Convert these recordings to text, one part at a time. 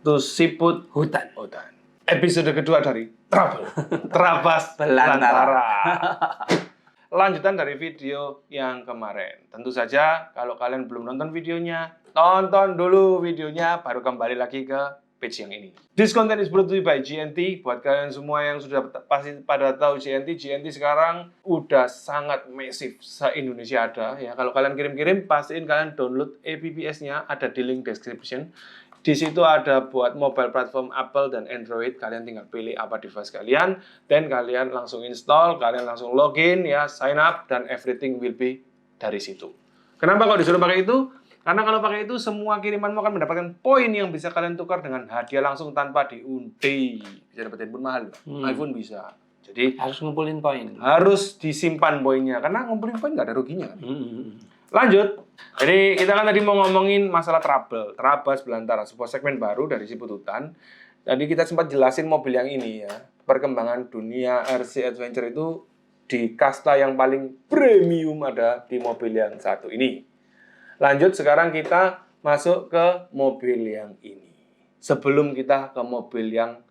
to Siput Hutan. Episode kedua dari Trouble Trabas Belantara. Lanjutan dari video yang kemarin. Tentu saja kalau kalian belum nonton videonya, tonton dulu videonya baru kembali lagi ke page yang ini. This content is brought to you by GNT. Buat kalian semua yang sudah pasti pada tahu GNT sekarang udah sangat masif se-Indonesia ada ya. Kalau kalian kirim-kirim, pastiin kalian download APPS-nya, ada di link description. Di situ ada buat mobile platform Apple dan Android. Kalian tinggal pilih apa device kalian, dan kalian langsung install, kalian langsung login ya, sign up, dan everything will be dari situ. Kenapa kok disuruh pakai itu? Karena kalau pakai itu semua kirimanmu akan mendapatkan poin yang bisa kalian tukar dengan hadiah langsung tanpa diundi. Bisa dapat handphone mahal, iPhone bisa. Jadi harus ngumpulin poin. Harus disimpan poinnya karena ngumpulin poin nggak ada ruginya. Lanjut. Jadi kita kan tadi mau ngomongin masalah Trabas Belantara, sebuah segmen baru dari Siput Hutan. Tadi kita sempat jelasin mobil yang ini ya. Perkembangan dunia RC Adventure itu di kasta yang paling premium ada di mobil yang satu ini. Lanjut, sekarang kita masuk ke mobil yang ini. Sebelum kita ke mobil yang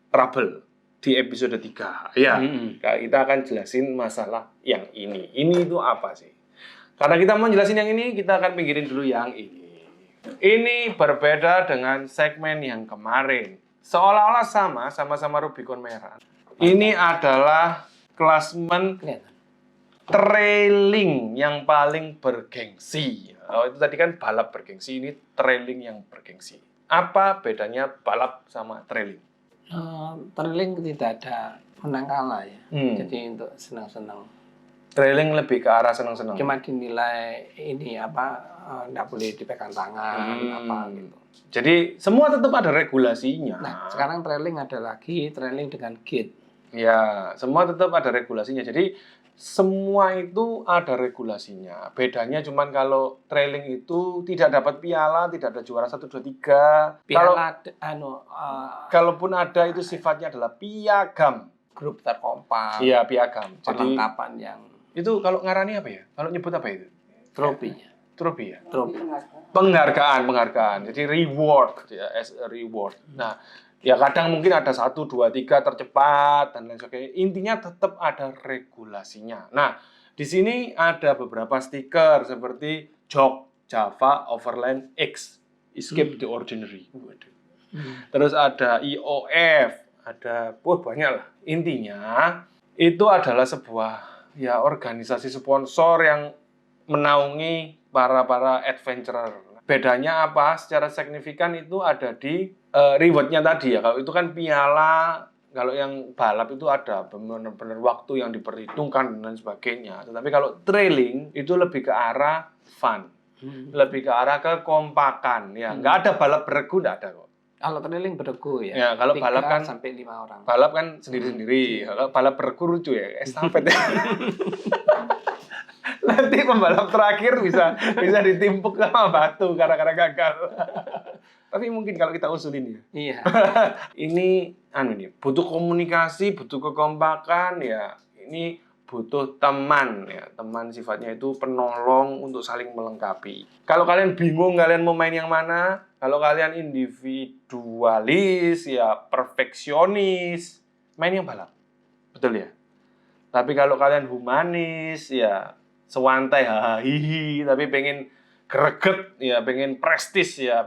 Trouble di episode 3. Ya, kita akan jelasin masalah yang ini. Ini itu apa sih? Karena kita mau jelasin yang ini, kita akan pinggirin dulu yang ini. Ini berbeda dengan segmen yang kemarin. Seolah-olah sama-sama Rubicon merah. Ini adalah klasmen trailing yang paling bergengsi. Oh, itu tadi kan balap bergengsi, ini trailing yang bergengsi. Apa bedanya balap sama trailing? Trailing tidak ada menang kalah ya. Jadi untuk senang-senang. Trailing lebih ke arah senang-senang. Cuma dinilai ini nggak boleh dipegang tangan apa gitu. Jadi semua tetap ada regulasinya. Nah, sekarang trailing ada lagi trailing dengan gate. Ya, semua tetap ada regulasinya. Jadi semua itu ada regulasinya. Bedanya cuman kalau trailing itu tidak dapat piala, tidak ada juara 1, 2, 3. Piala kalaupun ada itu sifatnya adalah piagam. Grup terkompak. Iya, piagam. Jadi perlengkapan yang itu kalau ngarani apa ya? Kalau nyebut apa itu? Trofinya. Trofi ya? Trofi. Penghargaan. Jadi reward ya, as a reward. Nah, ya kadang mungkin ada 1, 2, 3 tercepat dan lain sebagainya. Intinya tetap ada regulasinya. Nah, di sini ada beberapa stiker seperti Jog, Java, Overland, X, Escape the Ordinary. Terus ada IOF, ada banyak lah. Intinya itu adalah sebuah ya organisasi sponsor yang menaungi para adventurer. Bedanya apa? Secara signifikan itu ada di rewardnya tadi ya. Kalau itu kan piala, kalau yang balap itu ada benar-benar waktu yang diperhitungkan dan sebagainya. Tetapi kalau trailing itu lebih ke arah fun, lebih ke arah kekompakan. Ya, nggak ada balap beregu, nggak ada kok. Kalau trailing beregu ya. Ya, kalau balap kan sampai 5 orang. Balap kan sendiri-sendiri. Kalau balap beregu lucu ya, estafet. Nanti pembalap terakhir bisa ditimpuk sama batu gara-gara gagal. Tapi mungkin kalau kita usulin ya. Iya. Ini butuh komunikasi, butuh kekompakan ya. Ini butuh teman ya. Teman sifatnya itu penolong untuk saling melengkapi. Kalau kalian bingung kalian mau main yang mana, kalau kalian individualis ya, perfeksionis, main yang balap. Betul ya? Tapi kalau kalian humanis ya, sewantai hihi, tapi pengen greget ya, pengen prestis ya,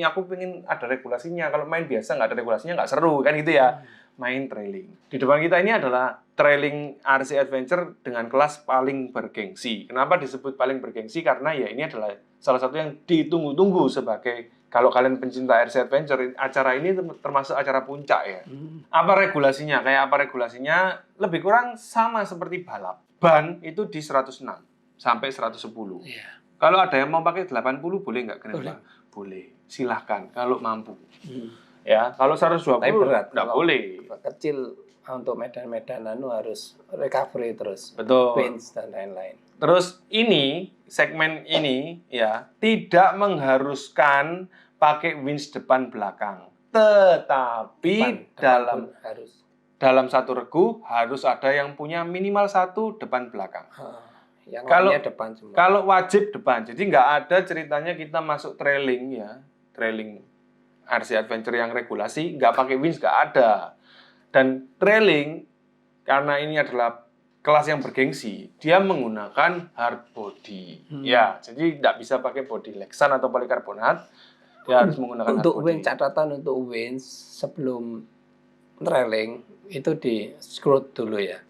aku pengen ada regulasinya. Kalau main biasa nggak ada regulasinya nggak seru kan gitu ya. Main trailing. Di depan kita ini adalah trailing RC Adventure dengan kelas paling bergengsi. Kenapa disebut paling bergengsi? Karena ya ini adalah salah satu yang ditunggu-tunggu sebagai, kalau kalian pencinta RC Adventure, acara ini termasuk acara puncak ya. Apa regulasinya? Kayak apa regulasinya? Lebih kurang sama seperti balap. Ban itu di 106 sampai 110. Iya. Kalau ada yang mau pakai 80 boleh nggak? Boleh. Boleh. Silahkan kalau mampu. Ya, kalau 120 berat, nggak boleh. Kecil untuk medan-medan harus recovery terus. Betul. Bench dan lain-lain. Terus ini segmen ini ya tidak mengharuskan pakai winch depan belakang. Tetapi dalam satu regu harus ada yang punya minimal 1 depan belakang. Yang depan semua. Kalau wajib depan. Jadi nggak ada ceritanya kita masuk trailing ya, trailing RC Adventure yang regulasi nggak pakai winch, nggak ada. Dan trailing, karena ini adalah kelas yang bergengsi, dia menggunakan hard body. Ya, jadi nggak bisa pakai body Lexan atau polikarbonat, dia harus menggunakan hard Untuk body. winch, catatan untuk winch sebelum trailing itu di screw dulu ya.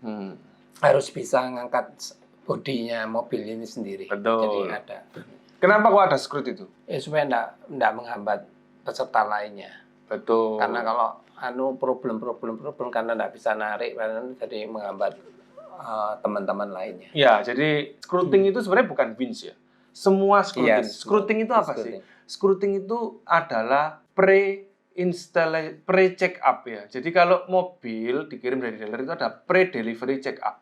Harus bisa ngangkat bodinya mobil ini sendiri. Betul. Jadi ada. Kenapa kok ada screw itu? Supaya enggak menghambat peserta lainnya. Betul. Karena kalau problem karena enggak bisa narik, jadi menghambat teman-teman lainnya. Ya, jadi screwing itu sebenarnya bukan winch ya. Semua screwing. Screwing itu apa sih? Screwing itu adalah pre-check up ya. Jadi kalau mobil dikirim dari dealer itu ada pre-delivery check up.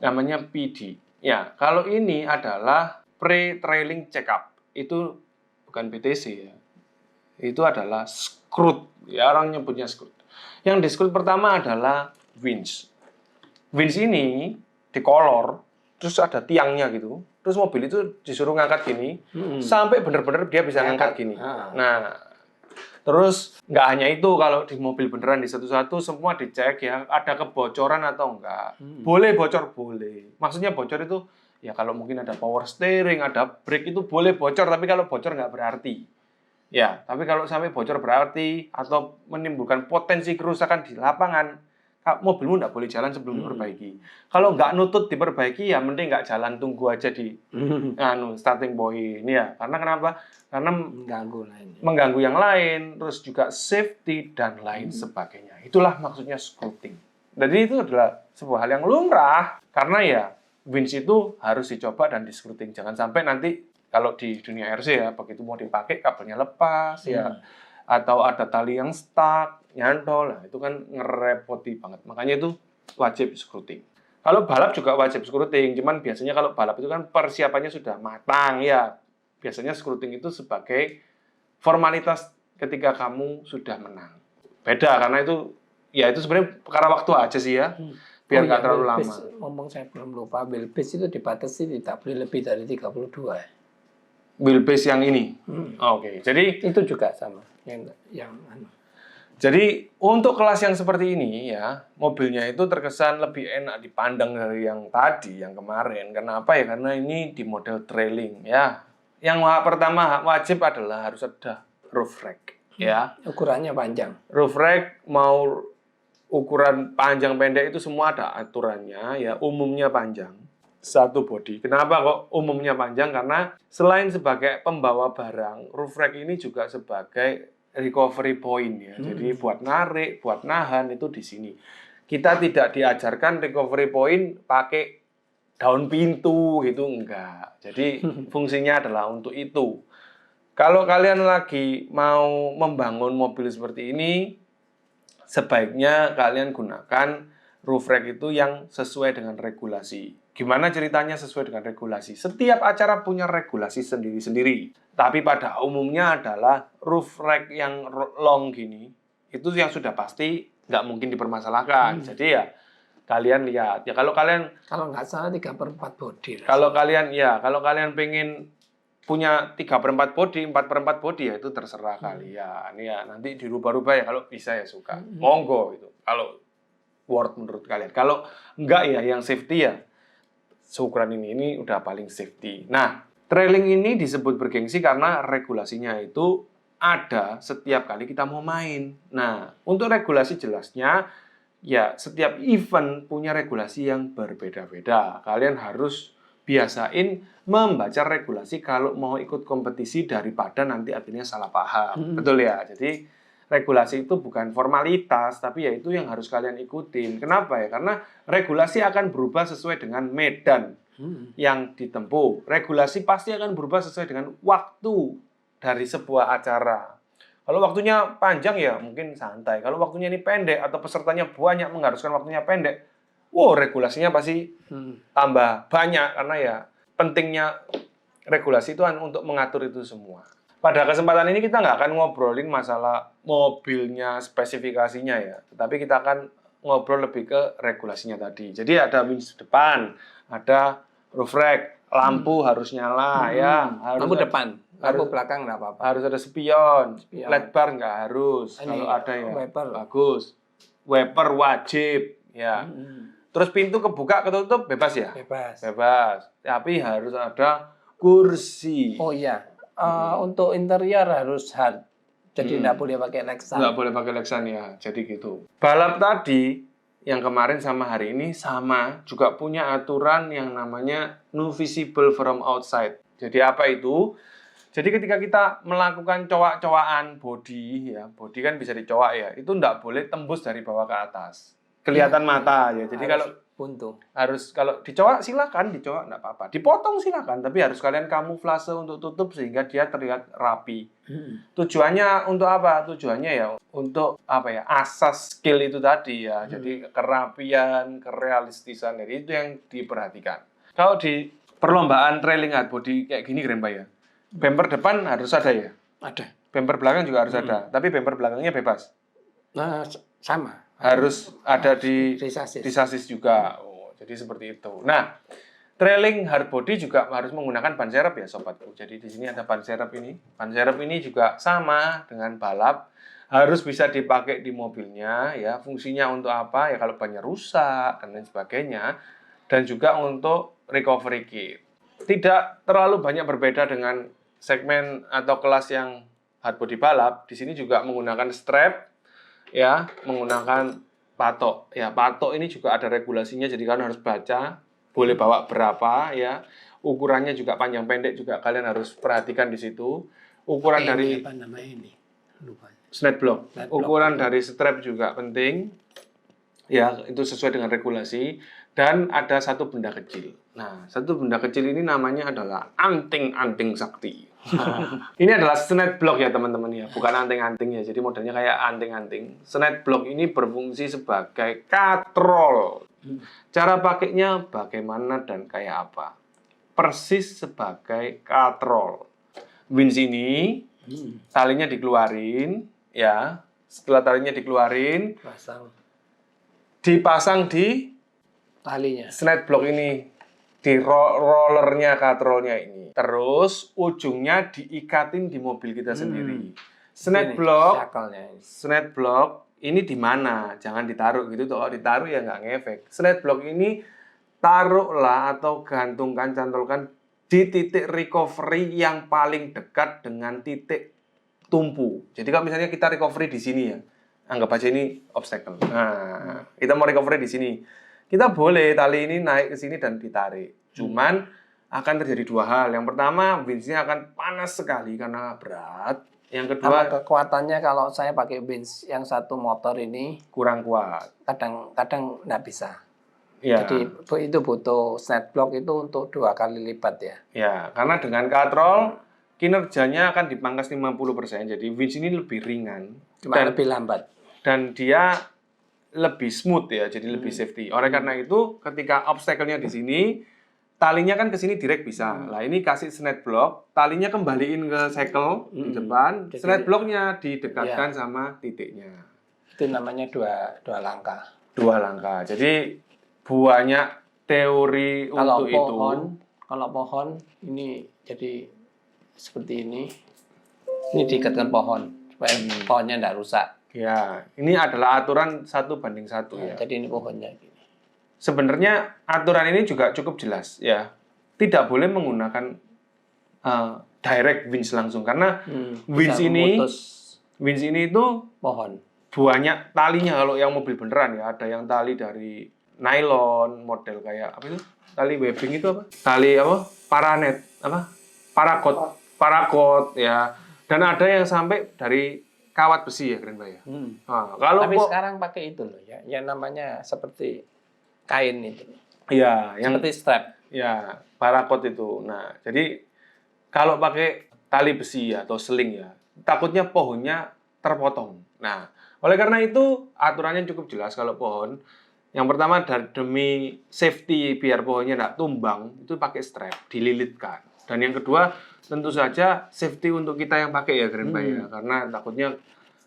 Namanya PD. Ya, kalau ini adalah pre-trailing check up. Itu bukan PTC ya. Itu adalah screw. Ya, orang nyebutnya screw. Yang di screw pertama adalah winch. Winch ini dikolor, terus ada tiangnya gitu. Terus mobil itu disuruh ngangkat gini, sampai benar-benar dia bisa ngangkat gini. Nah, terus nggak hanya itu, kalau di mobil beneran di satu-satu semua dicek ya, ada kebocoran atau enggak. Boleh bocor, boleh. Maksudnya bocor itu, ya kalau mungkin ada power steering, ada brake itu boleh bocor, tapi kalau bocor nggak berarti. Ya, tapi kalau sampai bocor berarti, atau menimbulkan potensi kerusakan di lapangan, mobilmu nggak boleh jalan sebelum diperbaiki. Kalau nggak nutut diperbaiki, ya mending nggak jalan, tunggu aja di starting point. Ya, karena kenapa? Karena mengganggu yang lain, terus juga safety dan lain sebagainya. Itulah maksudnya screwing. Jadi itu adalah sebuah hal yang lumrah, karena ya winch itu harus dicoba dan di screwing. Jangan sampai nanti kalau di dunia RC ya, begitu mau dipakai kabelnya lepas ya, atau ada tali yang stuck, nyantol, nah itu kan ngerepoti banget. Makanya itu wajib screwing. Kalau balap juga wajib screwing, cuman biasanya kalau balap itu kan persiapannya sudah matang ya. Biasanya screwing itu sebagai formalitas ketika kamu sudah menang. Beda karena itu ya itu sebenarnya perkara waktu aja sih ya. Biar nggak terlalu lama. Ngomong saya belum lupa, wheelbase itu dibatasi tidak boleh lebih dari 32 ya. Wheelbase yang ini. Oke. Jadi itu juga sama Jadi untuk kelas yang seperti ini ya, mobilnya itu terkesan lebih enak dipandang dari yang tadi, yang kemarin. Kenapa ya? Karena ini di model trailing ya. Yang pertama wajib adalah harus ada roof rack ya. Ukurannya panjang. Roof rack mau ukuran panjang pendek itu semua ada aturannya ya, umumnya panjang. Satu body. Kenapa kok umumnya panjang? Karena selain sebagai pembawa barang, roof rack ini juga sebagai recovery point ya. Jadi buat narik, buat nahan itu di sini. Kita tidak diajarkan recovery point pakai daun pintu gitu, enggak. Jadi fungsinya adalah untuk itu. Kalau kalian lagi mau membangun mobil seperti ini, sebaiknya kalian gunakan roof rack itu yang sesuai dengan regulasi. Gimana ceritanya sesuai dengan regulasi? Setiap acara punya regulasi sendiri-sendiri. Tapi pada umumnya adalah roof rack yang long gini, itu yang sudah pasti nggak mungkin dipermasalahkan. Jadi ya kalian lihat. Ya kalau nggak salah 3/4 body. Kalau kalian pengen punya 3/4 body, 4/4 body ya itu terserah kalian. Ya nanti dirubah-rubah ya kalau bisa ya suka. Monggo itu. Kalau worth menurut kalian. Kalau enggak ya yang safety ya seukuran ini udah paling safety. Nah, trailing ini disebut bergengsi karena regulasinya itu ada setiap kali kita mau main. Nah, untuk regulasi jelasnya ya setiap event punya regulasi yang berbeda-beda. Kalian harus biasain membaca regulasi kalau mau ikut kompetisi daripada nanti akhirnya salah paham. Betul ya? Jadi regulasi itu bukan formalitas, tapi ya itu yang harus kalian ikutin. Kenapa ya? Karena regulasi akan berubah sesuai dengan medan yang ditempuh. Regulasi pasti akan berubah sesuai dengan waktu dari sebuah acara. Kalau waktunya panjang ya mungkin santai. Kalau waktunya ini pendek atau pesertanya banyak mengharuskan waktunya pendek, regulasinya pasti tambah banyak karena ya pentingnya regulasi itu untuk mengatur itu semua. Pada kesempatan ini kita nggak akan ngobrolin masalah mobilnya, spesifikasinya ya. Tetapi kita akan ngobrol lebih ke regulasinya tadi. Jadi ada winch depan, ada roof rack, lampu harus nyala ya. Harus lampu depan. Lampu belakang nggak apa-apa. Harus ada spion. LED bar nggak harus. Ini, kalau ada ya wiper. bagus. Wiper wajib ya. Terus pintu kebuka ketutup bebas ya? Bebas. Tapi harus ada kursi. Oh iya. Untuk interior harus hard. Jadi nggak boleh pakai Lexan. Nggak boleh pakai Lexan ya. Jadi gitu. Balap tadi yang kemarin sama hari ini sama, juga punya aturan yang namanya no visible from outside. Jadi apa itu? Jadi ketika kita melakukan cowak-cowakan body, ya, body kan bisa dicowak ya, itu nggak boleh tembus dari bawah ke atas. Kelihatan mata ya. Jadi kalau buntu. Harus kalau dicowak silakan, dicowak nggak apa-apa. Dipotong silakan, tapi harus kalian kamuflase untuk tutup sehingga dia terlihat rapi. Tujuannya untuk apa? Tujuannya ya untuk apa ya? Asas skill itu tadi ya. Jadi kerapian, kerealistisan, jadi itu yang diperhatikan. Kalau di perlombaan trailing hard body kayak gini keren Pak ya. Bumper depan harus ada ya? Ada. Bumper belakang juga harus ada, tapi bumper belakangnya bebas. Nah, sama. Harus ada di sasis juga. Oh, jadi seperti itu. Nah, trailing hard body juga harus menggunakan ban serep ya sobatku. Jadi di sini ada ban serep ini. Ban serep ini juga sama dengan balap. Harus bisa dipakai di mobilnya ya. Fungsinya untuk apa? Ya kalau bannya rusak dan lain sebagainya. Dan juga untuk recovery kit. Tidak terlalu banyak berbeda dengan segmen atau kelas yang hard body balap. Di sini juga menggunakan strap ya, menggunakan patok. Ya, patok ini juga ada regulasinya, jadi kalian harus baca, boleh bawa berapa ya. Ukurannya juga panjang pendek juga kalian harus perhatikan di situ. Ukuran dari apa namanya ini? Lupa. Snap block. Ukuran dari strap juga penting. Ya, itu sesuai dengan regulasi. Dan ada satu benda kecil. Nah, satu benda kecil ini namanya adalah anting-anting sakti. Ini adalah snap block ya teman-teman ya, bukan anting-anting ya. Jadi modelnya kayak anting-anting. Snap block ini berfungsi sebagai katrol. Cara pakainya bagaimana dan kayak apa? Persis sebagai katrol. Winch ini talinya dikeluarin ya. Setelah talinya dikeluarin, dipasang di talinya. Snap block ini di rollernya, katrolnya ini. Terus ujungnya diikatin di mobil kita sendiri. Snap block ini di mana? Jangan ditaruh gitu. Kalau ditaruh ya nggak ngefek. Snap block ini taruhlah atau gantungkan, cantolkan di titik recovery yang paling dekat dengan titik tumpu. Jadi kalau misalnya kita recovery di sini ya, anggap aja ini obstacle. Nah, kita mau recovery di sini. Kita boleh tali ini naik ke sini dan ditarik. Cuman akan terjadi dua hal. Yang pertama, winch-nya akan panas sekali karena berat. Yang kedua, kekuatannya kalau saya pakai winch yang satu motor ini kurang kuat. Kadang nggak bisa. Ya. Jadi itu butuh snap block itu untuk 2 kali lipat ya. Ya, karena dengan katrol kinerjanya akan dipangkas 50%. Jadi winch ini lebih ringan dan lebih lambat. Dan dia lebih smooth ya, jadi lebih safety. Oleh karena itu, ketika obstacle-nya di sini, talinya kan ke sini direct bisa. Lah ini kasih snap block, talinya kembaliin ke cycle di depan, snap block-nya didekatkan sama titiknya. Itu namanya dua langkah. 2 langkah. Jadi banyak teori untuk itu. Kalau pohon ini jadi seperti ini. Ini diikatkan pohon supaya pohonnya tidak rusak. Ya, ini adalah aturan 1:1 ya. Jadi ini pohonnya gini. Sebenarnya aturan ini juga cukup jelas ya. Tidak boleh menggunakan direct winch langsung karena winch ini itu pohon. Banyak talinya kalau yang mobil beneran ya. Ada yang tali dari nylon model kayak apa itu? Tali webbing itu apa? Tali apa? Paranet apa? Parakot ya. Dan ada yang sampai dari kawat besi ya keren Pak ya. Tapi sekarang pakai itu loh ya, yang namanya seperti kain itu. Iya, yang seperti strap. Ya, parakot itu. Nah, jadi kalau pakai tali besi ya, atau seling ya, takutnya pohonnya terpotong. Nah, oleh karena itu aturannya cukup jelas kalau pohon. Yang pertama demi safety biar pohonnya tidak tumbang itu pakai strap, dililitkan. Dan yang kedua tentu saja safety untuk kita yang pakai ya keren Pak ya, karena takutnya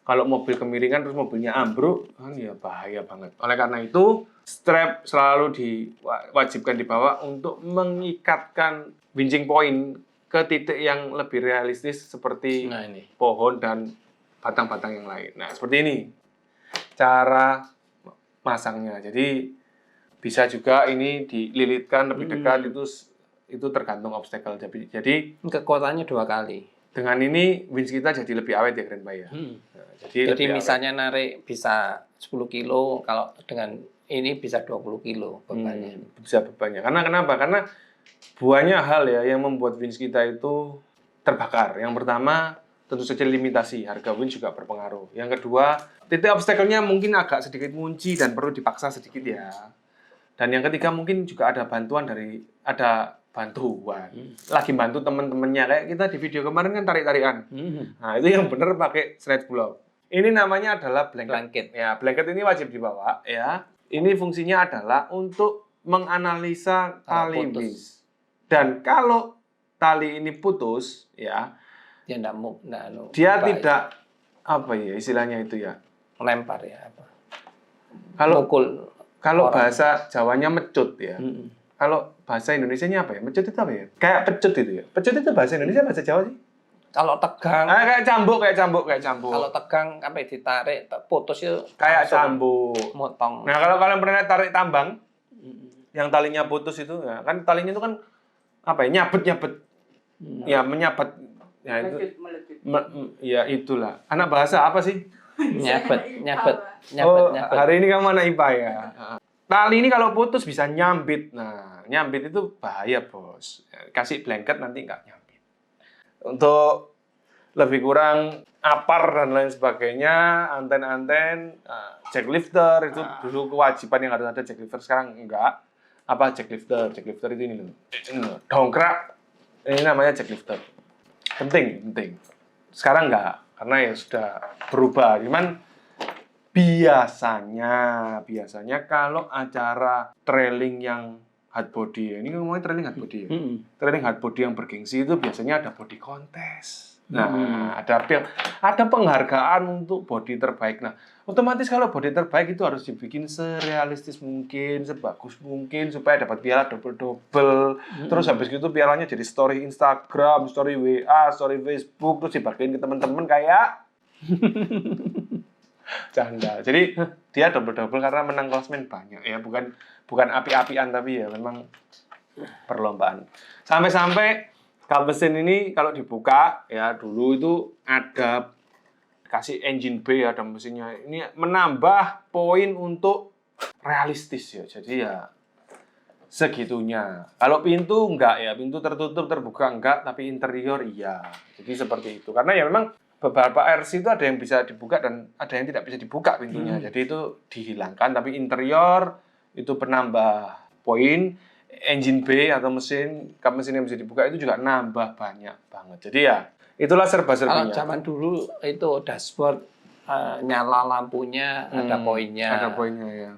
kalau mobil kemiringan terus mobilnya ambruk kan ya bahaya banget. Oleh karena itu strap selalu diwajibkan dibawa untuk mengikatkan winching point ke titik yang lebih realistis seperti pohon dan batang-batang yang lain. Nah, seperti ini cara masangnya. Jadi bisa juga ini dililitkan lebih dekat, itu tergantung obstacle. Jadi kekuatannya 2 kali. Dengan ini winch kita jadi lebih awet ya Keren Pak ya. Nah, jadi misalnya narik bisa 10 kilo, kalau dengan ini bisa 20 kilo bebannya. Bisa bebannya. Karena kenapa? Karena banyak hal ya yang membuat winch kita itu terbakar. Yang pertama, tentu saja limitasi. Harga winch juga berpengaruh. Yang kedua, titik obstacle-nya mungkin agak sedikit ngunci dan perlu dipaksa sedikit ya. Dan yang ketiga, mungkin juga ada bantuan lagi bantu teman-temannya. Kayak kita di video kemarin kan tarik-tarikan. Nah, itu yang benar pakai stretch block. Ini namanya adalah blanket. Ya, blanket ini wajib dibawa ya. Ini fungsinya adalah untuk menganalisa tali winch. Dan kalau tali ini putus, ya, dia tidak apa ya istilahnya itu ya, lempar ya apa? Kalau bahasa Jawanya mecut ya. Kalau bahasa Indonesianya apa ya? Mecut itu apa ya? Kayak pecut itu ya. Pecut itu bahasa Indonesia, bahasa Jawa sih? Kalau tegang. Kayak cambuk. Kalau tegang sampai ditarik putus itu kayak cambuk. Motong. Nah, kalau kalian pernah tarik tambang, yang talinya putus itu, ya, kan talinya itu kan apa ya? Nyabet. Ya, menyabat. Ya itu. Ya itulah. Anak bahasa apa sih? Nyabet. Hari ini kamu anak IPA ya. Tali ini kalau putus bisa nyambit. Nah, nyambit itu bahaya, Bos. Kasih blanket nanti nggak nyambit. Untuk lebih kurang apar dan lain sebagainya, anten-anten, jack lifter itu dulu kewajiban yang harus ada jack lifter, sekarang enggak. Apa jack lifter? Jack lifter itu ini loh. Dongkrak. Ini namanya jack lifter. Penting. Sekarang enggak, karena ya sudah berubah. Cuman biasanya kalau acara trailing yang hard body, ini ngomongin trailing hard body ya. Trailing hard body yang bergengsi itu biasanya ada body contest. Nah, ada penghargaan untuk body terbaik. Nah, otomatis kalau body terbaik itu harus dibikin serealistis mungkin, sebagus mungkin supaya dapat piala double-double. Terus habis itu pialanya jadi story Instagram, story WA, story Facebook, terus dibagiin ke teman-teman kayak canda. Jadi dia double-double karena menang klasmen banyak ya, bukan api-apian tapi ya memang perlombaan. Sampai-sampai kap mesin ini kalau dibuka ya, dulu itu ada kasih engine bay, ada mesinnya. Ini menambah poin untuk realistis ya. Jadi ya segitunya. Kalau pintu enggak ya, pintu tertutup terbuka enggak, tapi interior iya. Jadi seperti itu. Karena ya memang beberapa RC itu ada yang bisa dibuka dan ada yang tidak bisa dibuka pintunya. Jadi itu dihilangkan, tapi interior itu penambah poin. Engine bay atau kap mesin yang bisa dibuka itu juga nambah banyak banget. Jadi ya itulah serba-serbinya. Kalau zaman dulu itu dashboard nyala lampunya, ada poinnya. Ada poinnya ya.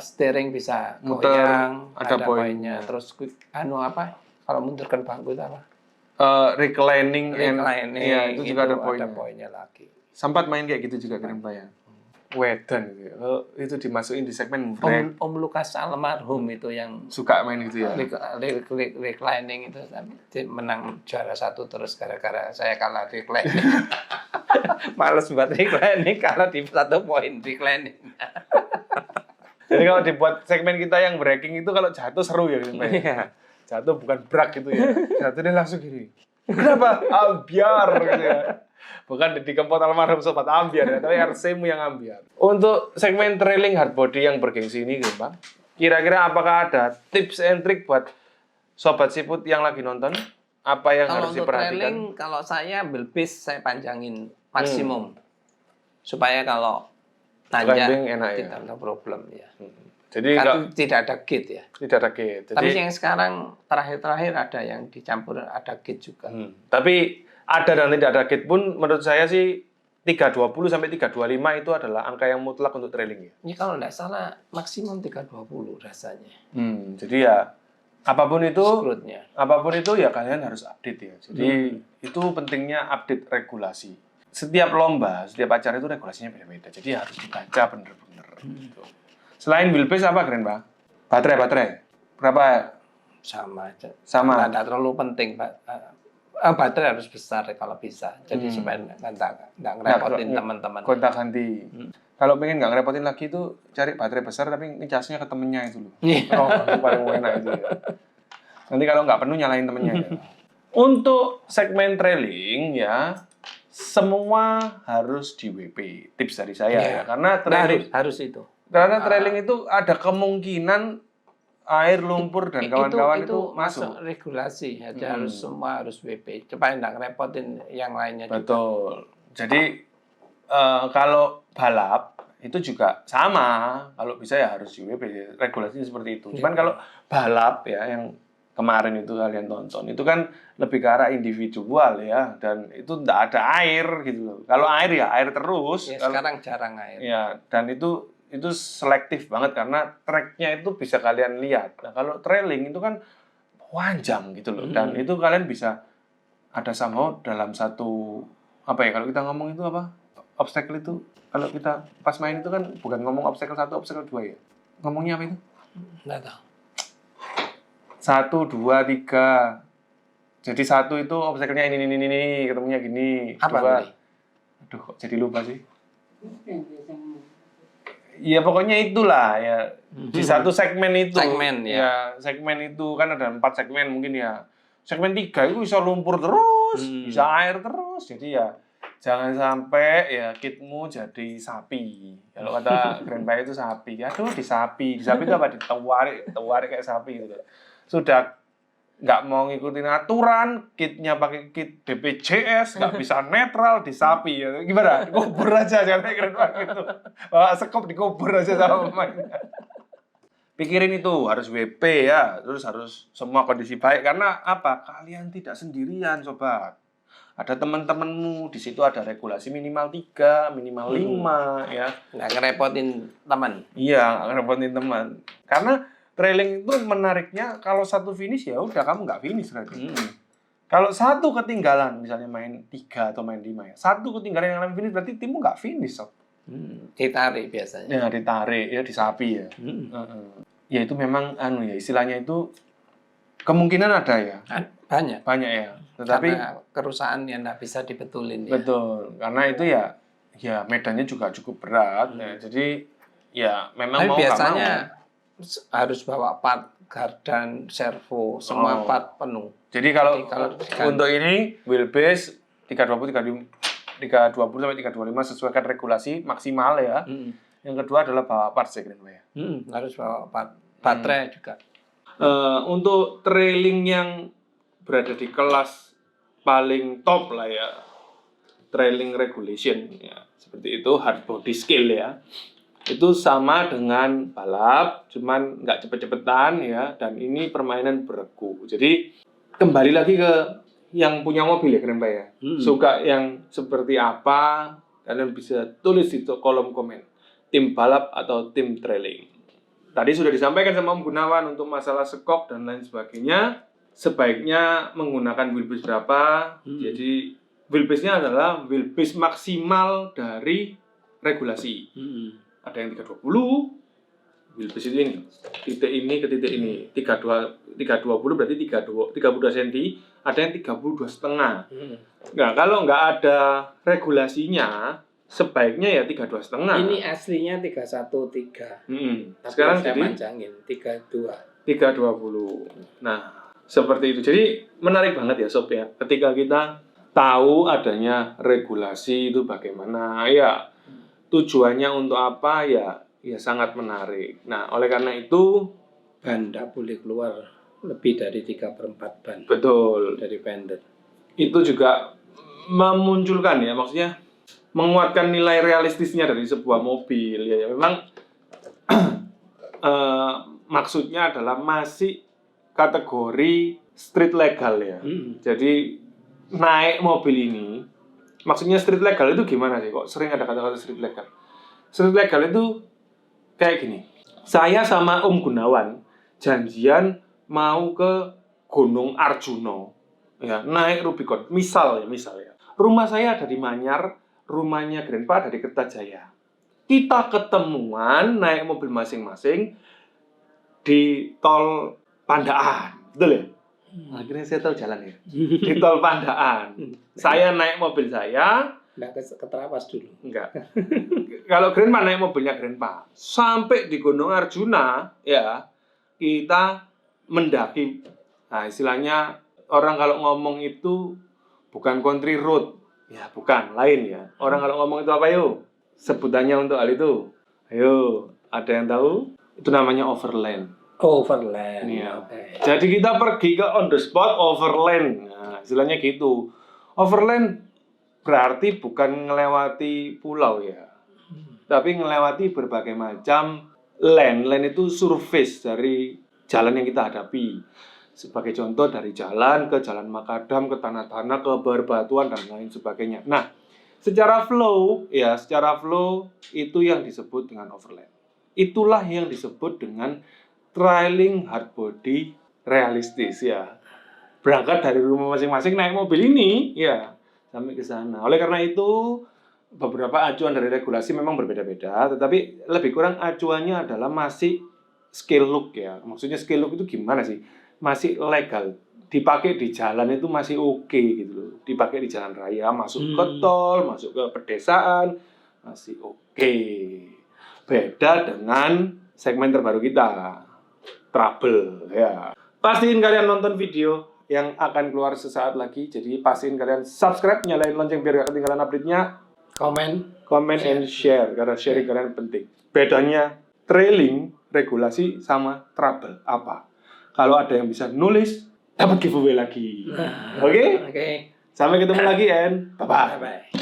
Steering bisa goyang, ada poinnya. Terus kalau mundurkan bangku itu apa? Reclining ya, itu juga ada poinnya lagi. Sempat main kayak gitu juga Keren Pak ya. Wedan gitu. Itu dimasukin di segmen Om Lukas almarhum itu yang suka main gitu ya. Reclining itu menang juara 1 terus gara-gara saya kalah reclining. Males buat reclining kalau di 1 poin reclining. Jadi kalau dibuat segmen kita yang breaking itu kalau jatuh seru ya gitu Pak. Jatuh bukan brak gitu ya. Jatuhnya langsung gini. Kenapa? Ambiar gitu ya. Bukan di kempot almarhum sobat ambiar ya, tapi RC-mu yang ambiar. Untuk segmen trailing hard body yang bergengsi ini gitu, Bang. Kira-kira apakah ada tips and trick buat sobat siput yang lagi nonton? Apa yang harus diperhatikan? Kalau untuk trailing, kalau saya wheelbase saya panjangin maksimum. Supaya kalau nanjak tidak ada problem ya. Jadi tidak ada gate ya. Tidak ada gate. Tapi yang sekarang terakhir ada yang dicampur ada gate juga. Tapi ada dan tidak ada gate pun menurut saya sih 320 sampai 325 itu adalah angka yang mutlak untuk trailing ya. Ini kalau tidak salah maksimum 320 rasanya. Jadi ya apapun itu ya kalian harus update ya. Jadi itu pentingnya update regulasi. Setiap lomba, setiap acara itu regulasinya beda-beda. Jadi harus dibaca bener-bener. Gitu. Selain wheelbase apa Keren Pak? Baterai. Berapa? sama aja. Sama. Tidak terlalu penting, Pak. Baterai harus besar kalau bisa. Jadi supaya nggak ngerepotin teman-teman. Gonta-ganti. Kalau pengen nggak ngerepotin lagi itu cari baterai besar tapi ngecasnya ke temennya itu loh. Oh, itu paling enak itu ya. Nanti kalau nggak penuh nyalain temennya ya. Untuk segmen trailing ya, semua harus di WP. Tips dari saya ya. Karena trailing harus itu. Karena trailing itu ada kemungkinan air, lumpur dan kawan-kawan itu masuk. Regulasi, semua harus WP. Supaya nggak ngerepotin yang lainnya. Betul. Jadi kalau balap itu juga sama. Kalau bisa ya harus di WP. Regulasinya seperti itu. Cuman kalau balap ya yang kemarin itu kalian tonton itu kan lebih ke arah individual ya, dan itu tidak ada air gitu loh. Kalau air ya air terus. Ya, sekarang jarang air. Ya, dan itu selektif banget karena tracknya itu bisa kalian lihat. Nah, kalau trailing itu kan panjang gitu loh, dan itu kalian bisa ada somehow dalam satu apa ya, kalau kita ngomong itu apa, obstacle itu kalau kita pas main itu kan bukan ngomong obstacle 1, obstacle 2 ya, ngomongnya apa itu? Nggak tahu. 1, 2, 3. Jadi 1 itu obstacle-nya ini, ketemunya gini. Apa 2, aduh kok jadi lupa sih. Ya pokoknya itulah ya. Di satu segmen itu. Segmen itu kan ada 4 segmen mungkin ya. Segmen 3 itu bisa lumpur terus, bisa air terus. Jadi ya jangan sampai ya kitmu jadi sapi. Kalau kata Grandpa itu sapi. Aduh di sapi itu apa, ditawarik kayak sapi gitu. Sudah nggak mau ngikutin aturan, kitnya pakai kit BPJS, nggak bisa netral di sapi ya. Gimana? Dikubur aja, jangan keren banget gitu. Bawa sekop dikubur aja sama pemainnya. Pikirin itu, harus WP ya, terus harus semua kondisi baik. Karena apa? Kalian tidak sendirian, sobat. Ada teman-temanmu, di situ ada regulasi minimal 3, minimal 5 ya. Nggak ngerepotin teman. Iya, nggak ngerepotin teman. Karena trailing itu menariknya kalau satu finish ya udah kamu nggak finish berarti. Kalau satu ketinggalan, misalnya main 3 atau main 5 ya, satu ketinggalan yang lain finish berarti timmu nggak finish sob. Ditarik biasanya. Ya ditarik ya, disapi ya. Ya itu memang ya istilahnya itu kemungkinan ada ya. Banyak ya. Tetapi karena kerusakan yang nggak bisa dibetulin. Betul, karena itu ya medannya juga cukup berat. Ya, jadi ya memang tapi mau biasanya harus bawa part gardan, servo, semua part penuh. Jadi kalau untuk ini wheelbase 320 sampai 325 sesuaikan regulasi maksimal ya. Yang kedua adalah bawa part second ya. Harus bawa part baterai juga. Untuk trailing yang berada di kelas paling top lah ya, trailing regulation ya, seperti itu hard body skill ya. Itu sama dengan balap, cuman nggak cepet-cepetan ya, dan ini permainan beregu. Jadi kembali lagi ke yang punya mobil ya, keren Pak ya. Suka yang seperti apa, kalian bisa tulis di kolom komen. Tim balap atau tim trailing. Tadi sudah disampaikan sama Om Gunawan untuk masalah skok dan lain sebagainya. Sebaiknya menggunakan wheelbase berapa? Jadi wheelbase-nya adalah wheelbase maksimal dari regulasi. Ada yang 320, wheelbase itu ini, titik ini ke titik ini, 320 berarti 32 cm, ada yang 32,5. Nah, kalau nggak ada regulasinya, sebaiknya ya 32,5. Ini aslinya 313. Sekarang saya jadi panjangin 32. 320. Nah, seperti itu. Jadi menarik banget ya sob ya, ketika kita tahu adanya regulasi itu bagaimana ya. Tujuannya untuk apa ya sangat menarik. Nah, oleh karena itu ban tidak boleh keluar lebih dari 3/4 ban. Betul. Dari fender. Itu juga memunculkan ya, maksudnya menguatkan nilai realistisnya dari sebuah mobil ya. Memang maksudnya adalah masih kategori street legal ya. Jadi naik mobil ini, maksudnya street legal itu gimana sih? Kok sering ada kata-kata street legal? Street legal itu kayak gini. Saya sama Om Gunawan janjian mau ke Gunung Arjuna, ya, naik Rubicon. Misal ya. Rumah saya ada di Manyar, rumahnya Grandpa ada di Kertajaya. Kita ketemuan naik mobil masing-masing di tol Pandaan. Betul ya? Akhirnya saya tahu jalan ya. Di tol Pandaan. Saya naik mobil saya. Nggak keterapas dulu. Enggak. Kalau Grandpa naik mobilnya Grandpa. Sampai di Gunung Arjuna, ya, kita mendaki. Nah, istilahnya orang kalau ngomong itu bukan country road. Ya, bukan. Lain ya. Orang kalau ngomong itu apa yuk? Sebutannya untuk hal itu. Ayo, ada yang tahu? Itu namanya overland. Overland. Iya. Jadi kita pergi ke on the spot overland. Nah, istilahnya gitu. Overland berarti bukan ngelewati pulau ya. Tapi ngelewati berbagai macam land. Land itu surface dari jalan yang kita hadapi. Sebagai contoh dari jalan ke jalan makadam, ke tanah-tanah, ke berbatuan dan lain sebagainya. Nah, secara flow itu yang disebut dengan overland. Itulah yang disebut dengan trailing hard body realistis ya. Berangkat dari rumah masing-masing naik mobil ini ya sampai ke sana. Oleh karena itu beberapa acuan dari regulasi memang berbeda-beda, tetapi lebih kurang acuannya adalah masih scale look ya. Maksudnya scale look itu gimana sih? Masih legal. Dipakai di jalan itu masih oke gitu loh. Dipakai di jalan raya, masuk ke tol, masuk ke pedesaan masih oke. Beda dengan segmen terbaru kita. Trouble ya. Pastiin kalian nonton video yang akan keluar sesaat lagi. Jadi pastiin kalian subscribe, nyalain lonceng biar gak ketinggalan update-nya. Comment and share karena sharing kalian penting. Bedanya trailing, regulasi sama trouble apa? Kalau ada yang bisa nulis, dapat giveaway lagi. Oke? Oke. Sampai ketemu lagi and bye bye. Bye-bye.